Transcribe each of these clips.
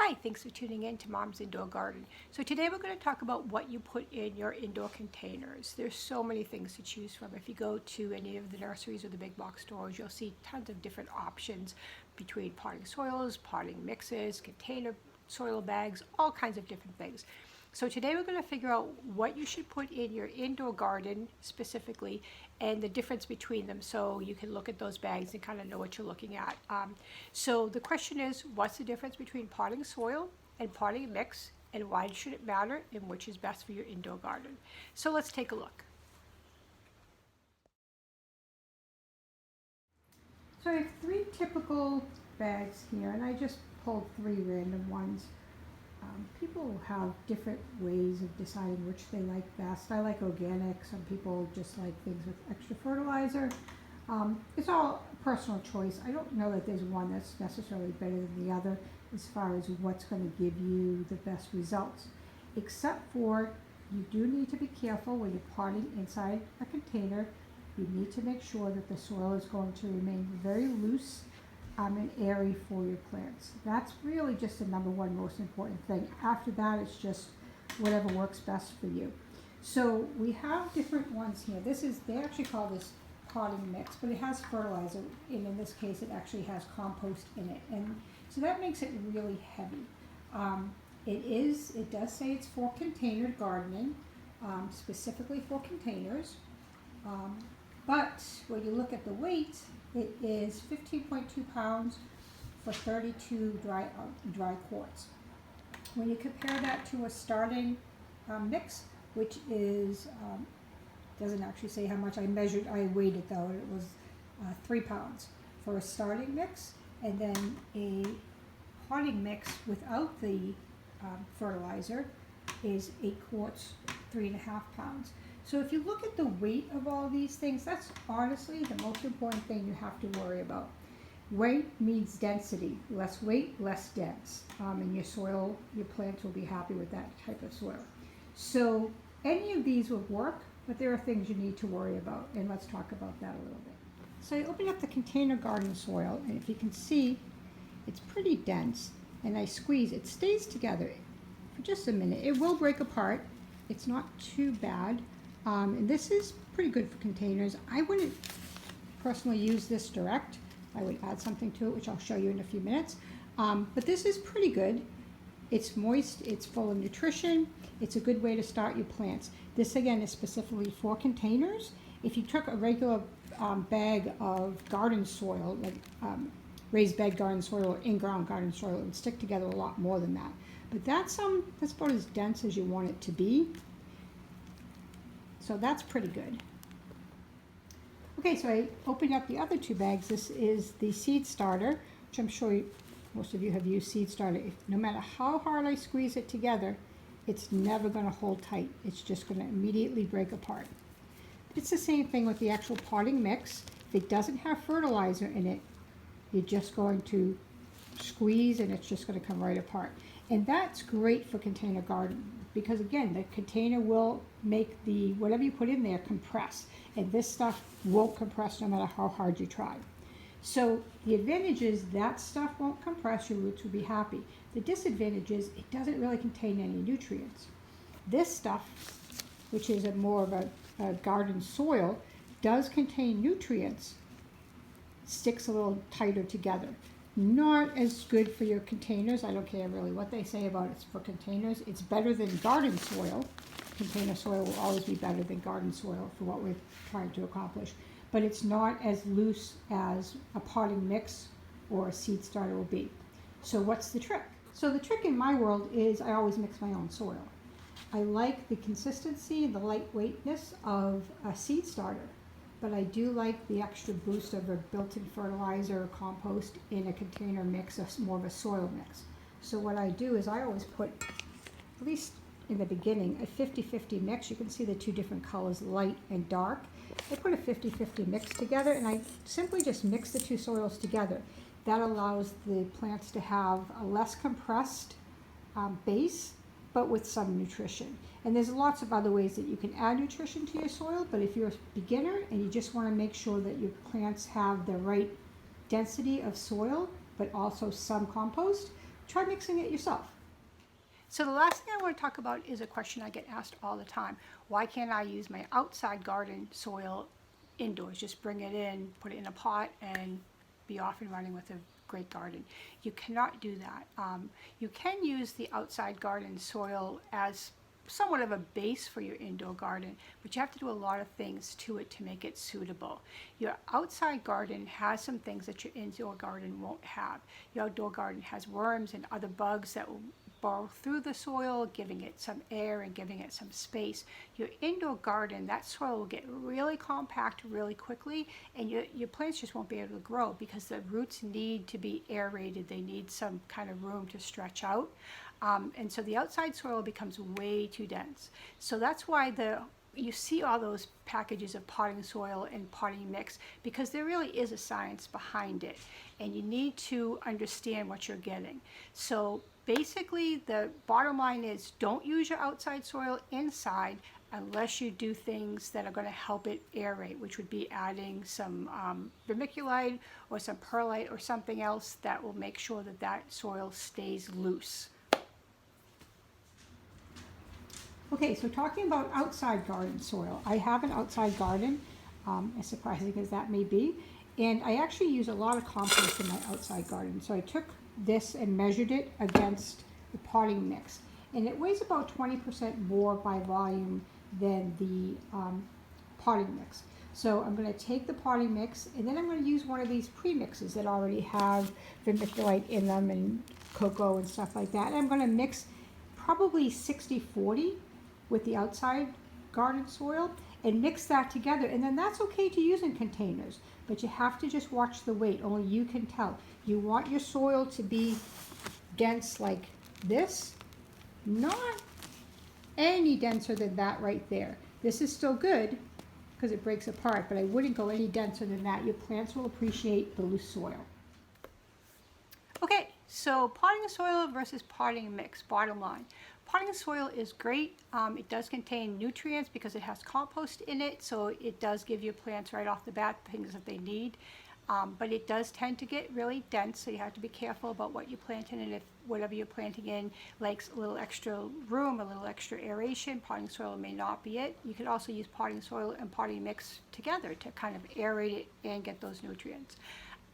Hi, thanks for tuning in to Mom's Indoor Garden. So today we're going to talk about what you put in your indoor containers. There's so many things to choose from. If you go to any of the nurseries or the big box stores, you'll see tons of different options between potting soils, potting mixes, container soil bags, all kinds of different things. So today we're going to figure out what you should put in your indoor garden specifically and the difference between them so you can look at those bags and kind of know what you're looking at. So the question is, what's the difference between potting soil and potting mix, and why should it matter, and which is best for your indoor garden? So let's take a look. So I have three typical bags here, and I just pulled three random ones. People have different ways of deciding which they like best. I like organic. Some people just like things with extra fertilizer. It's all personal choice. I don't know that there's one that's necessarily better than the other as far as what's going to give you the best results, except for you do need to be careful when you're potting inside a container. You need to make sure that the soil is going to remain very loose and airy for your plants. That's really just the number one most important thing. After that, it's just whatever works best for you. So we have different ones here. They actually call this potting mix, but it has fertilizer, and in this case it actually has compost in it, and so that makes it really heavy. It does say it's for container gardening, specifically for containers, but when you look at the weight, it is 15.2 pounds for 32 dry quarts. When you compare that to a starting mix, which is doesn't actually say how much I measured. I weighed it though. It was 3 pounds for a starting mix, and then a potting mix without the fertilizer is 8 quarts, 3.5 pounds. So if you look at the weight of all these things, that's honestly the most important thing you have to worry about. Weight means density. Less weight, less dense. And your soil, your plants will be happy with that type of soil. So any of these will work, but there are things you need to worry about, and let's talk about that a little bit. So I open up the container garden soil, and if you can see, it's pretty dense, and I squeeze. It stays together for just a minute. It will break apart. It's not too bad. And this is pretty good for containers. I wouldn't personally use this direct. I would add something to it, which I'll show you in a few minutes. But this is pretty good. It's moist, it's full of nutrition. It's a good way to start your plants. This again is specifically for containers. If you took a regular bag of garden soil, like raised bed garden soil or in-ground garden soil, it would stick together a lot more than that. But that's about as dense as you want it to be. So that's pretty good. Okay, so I opened up the other two bags. This is the seed starter, which I'm sure most of you have used seed starter. No matter how hard I squeeze it together, it's never going to hold tight. It's just going to immediately break apart. It's the same thing with the actual potting mix. If it doesn't have fertilizer in it, you're just going to squeeze and it's just going to come right apart. And that's great for container garden because again, the container will make whatever you put in there compress, and this stuff won't compress no matter how hard you try. So the advantage is that stuff won't compress, your roots will be happy. The disadvantage is it doesn't really contain any nutrients. This stuff, which is more of a garden soil, does contain nutrients, sticks a little tighter together. Not as good for your containers. I don't care really what they say about it for containers. It's better than garden soil. Container soil will always be better than garden soil for what we're trying to accomplish. But it's not as loose as a potting mix or a seed starter will be. So what's the trick? So the trick in my world is I always mix my own soil. I like the consistency and the lightweightness of a seed starter, but I do like the extra boost of a built-in fertilizer or compost in a container mix, more of a soil mix. So what I do is I always put, at least in the beginning, a 50-50 mix. You can see the two different colors, light and dark. I put a 50-50 mix together, and I simply just mix the two soils together. That allows the plants to have a less compressed base, but with some nutrition. And there's lots of other ways that you can add nutrition to your soil, but if you're a beginner and you just want to make sure that your plants have the right density of soil, but also some compost, try mixing it yourself. So the last thing I want to talk about is a question I get asked all the time. Why can't I use my outside garden soil indoors? Just bring it in, put it in a pot, and be off and running with a great garden. You cannot do that. You can use the outside garden soil as somewhat of a base for your indoor garden, but you have to do a lot of things to it to make it suitable. Your outside garden has some things that your indoor garden won't have. Your outdoor garden has worms and other bugs that will burrow through the soil, giving it some air and giving it some space. Your indoor garden, that soil will get really compact really quickly, and your plants just won't be able to grow because the roots need to be aerated. They need some kind of room to stretch out. And so the outside soil becomes way too dense. So that's why you see all those packages of potting soil and potting mix, because there really is a science behind it, and you need to understand what you're getting. So basically the bottom line is, don't use your outside soil inside unless you do things that are going to help it aerate, which would be adding some vermiculite or some perlite or something else that will make sure that that soil stays loose. Okay, so talking about outside garden soil, I have an outside garden, as surprising as that may be, and I actually use a lot of compost in my outside garden. So I took this and measured it against the potting mix, and it weighs about 20% more by volume than the potting mix. So I'm going to take the potting mix, and then I'm going to use one of these premixes that already have vermiculite in them and cocoa and stuff like that, and I'm going to mix probably 60-40 with the outside garden soil and mix that together. And then that's okay to use in containers, but you have to just watch the weight. Only you can tell. You want your soil to be dense like this, not any denser than that right there. This is still good because it breaks apart, but I wouldn't go any denser than that. Your plants will appreciate the loose soil. Okay, so potting soil versus potting mix, bottom line. Potting soil is great. It does contain nutrients because it has compost in it, so it does give your plants right off the bat things that they need. But it does tend to get really dense, so you have to be careful about what you plant in, and if whatever you're planting in likes a little extra room, a little extra aeration, potting soil may not be it. You could also use potting soil and potting mix together to kind of aerate it and get those nutrients.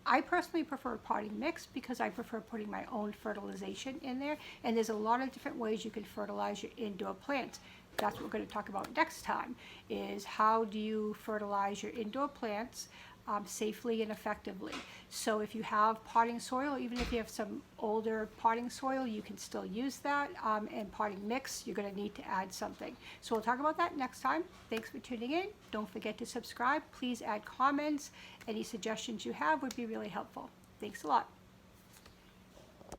I personally prefer potting mix because I prefer putting my own fertilization in there, and there's a lot of different ways you can fertilize your indoor plants. That's what we're going to talk about next time, is how do you fertilize your indoor plants safely and effectively. So if you have potting soil, even if you have some older potting soil, you can still use that, and potting mix, you're going to need to add something. So we'll talk about that next time. Thanks for tuning in. Don't forget to subscribe. Please add comments. Any suggestions you have would be really helpful. Thanks a lot.